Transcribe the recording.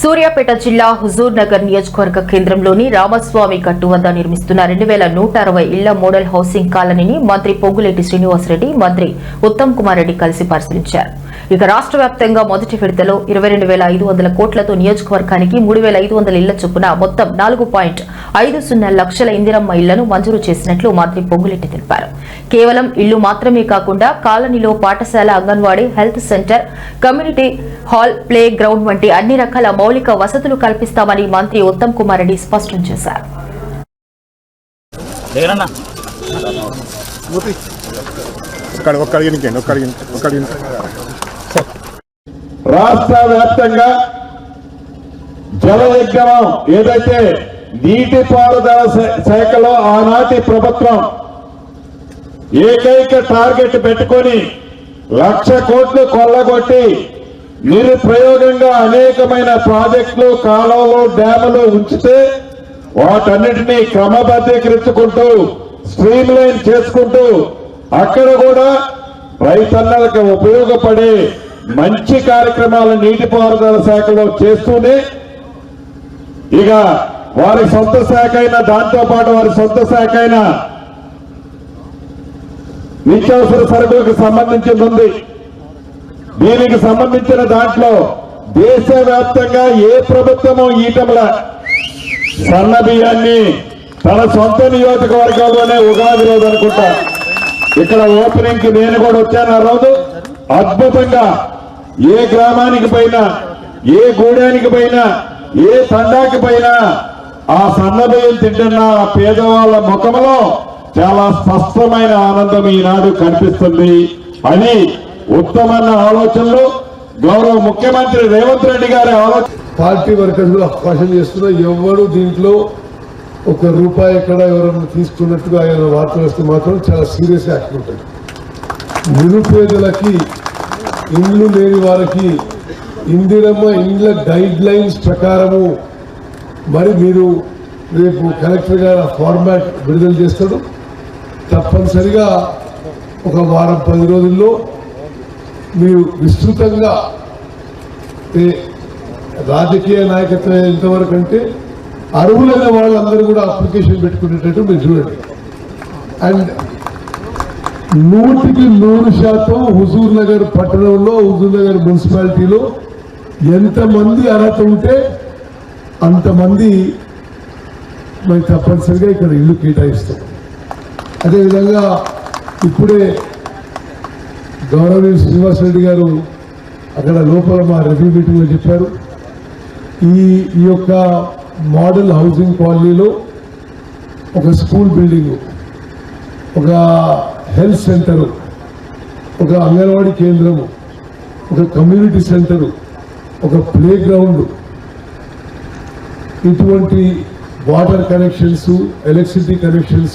సూర్యాపేట జిల్లా హుజూర్ నగర్ నియోజకవర్గ కేంద్రంలోని రామస్వామి గట్టు వద్ద నిర్మిస్తున్న 2160 ఇళ్ల మోడల్ హౌసింగ్ కాలనీని మంత్రి పొంగులేటి శ్రీనివాసరెడ్డి, మంత్రి ఉత్తమ్ కుమార్ రెడ్డి కలిసి పరిశీలించారు. ఇక రాష్ట్ర వ్యాప్తంగా మొదటి విడతలో 22,500 కోట్లతో నియోజకవర్గానికి 3,500 ఇళ్ల చొప్పున మొత్తం 4.50 లక్షల ఇందిరమ్మ ఇళ్లను మంజూరు చేసినట్లు మంత్రి పొంగులేటి తెలిపారు. కేవలం ఇళ్లు మాత్రమే కాకుండా కాలనీలో పాఠశాల, anganwadi, health centre, community hall, play ground వంటి అన్ని రకాల మౌలిక వసతులు కల్పిస్తామని మంత్రి ఉత్తమ్ కుమార్ రెడ్డి స్పష్టం చేశారు. రాష్ట్ర వ్యాప్తంగా జలయజ్ఞం ఏదైతే నీటిపారుదల శాఖలో ఆనాటి ప్రభుత్వం ఏకైక టార్గెట్ పెట్టుకొని 1,00,000 కోట్లు కొల్లగొట్టి నిరుప్రయోగంగా అనేకమైన ప్రాజెక్టులు, కాలువలు, డ్యాములు ఉంచితే వాటన్నిటినీ క్రమబద్ధీకరించుకుంటూ స్ట్రీమ్ లైన్ చేసుకుంటూ అక్కడ కూడా రైతన్నలకు ఉపయోగపడే మంచి కార్యక్రమాలు నీటిపారుదల శాఖలో చేస్తూనే ఇక వారి సొంత శాఖ అయిన దాంతో పాటు వారి సొంత శాఖ అయిన నిత్యావసర సరుకులకు సంబంధించింది ఉంది. దీనికి సంబంధించిన దాంట్లో దేశవ్యాప్తంగా ఏ ప్రభుత్వమో ఈటమల సన్న బియ్యాన్ని తన సొంత నియోజకవర్గంలోనే ఉగాది రోజు అనుకుంటా ఇక్కడ ఓపెనింగ్ కి నేను కూడా వచ్చాను. ఆ రోజు అద్భుతంగా ఏ గ్రామానికి పోయినా, ఏ గూడానికి పోయినా, ఏ తండాకి పోయినా ఆ సన్న బియ్యం తింటున్న ఆ పేదవాళ్ళ ముఖంలో చాలా స్పష్టమైన ఆనందం ఈనాడు కనిపిస్తుంది అని ఉత్తమన్న ఆలోచనలు గౌరవ ముఖ్యమంత్రి రేవంత్ రెడ్డి గారి ఆలోచన. పార్టీ వర్కర్లు అవకాశం చేస్తున్నా ఎవరు దీంట్లో ₹1 ఎక్కడ ఎవరన్నా తీసుకున్నట్టుగా ఆయన వార్తలు వస్తే మాత్రం చాలా సీరియస్ యాక్షన్ ఉంటుంది. నిరుపేదలకి, ఇండ్లు లేని వారికి ఇందిరమ్మ ఇండ్ల గైడ్ లైన్స్ ప్రకారము మరి మీరు రేపు కలెక్టర్ గారు ఫార్మాట్ విడుదల చేస్తారు. తప్పనిసరిగా ఒక వారం 10 రోజుల్లో మీరు విస్తృతంగా రాజకీయ నాయకత్వం ఎంతవరకు అంటే అర్హులైన వాళ్ళందరూ కూడా అప్లికేషన్ పెట్టుకునేటట్టు మీరు చూడండి. అండ్ 100% హుజూర్ నగర్ పట్టణంలో, హుజూర్ నగర్ మున్సిపాలిటీలో ఎంతమంది అర్హత ఉంటే అంతమంది మరి తప్పనిసరిగా ఇక్కడ ఇల్లు కేటాయిస్తాం. అదేవిధంగా ఇప్పుడే గౌరవనీయ శ్రీనివాసరెడ్డి గారు అక్కడ లోపల మా రివ్యూ మీటింగ్లో చెప్పారు. ఈ యొక్క మోడల్ హౌసింగ్ కాలనీలో ఒక స్కూల్ బిల్డింగు, ఒక హెల్త్ సెంటరు, ఒక అంగన్వాడీ కేంద్రము, ఒక కమ్యూనిటీ సెంటరు, ఒక ప్లే గ్రౌండ్, ఇటువంటి వాటర్ కనెక్షన్స్, ఎలక్ట్రిసిటీ కనెక్షన్స్,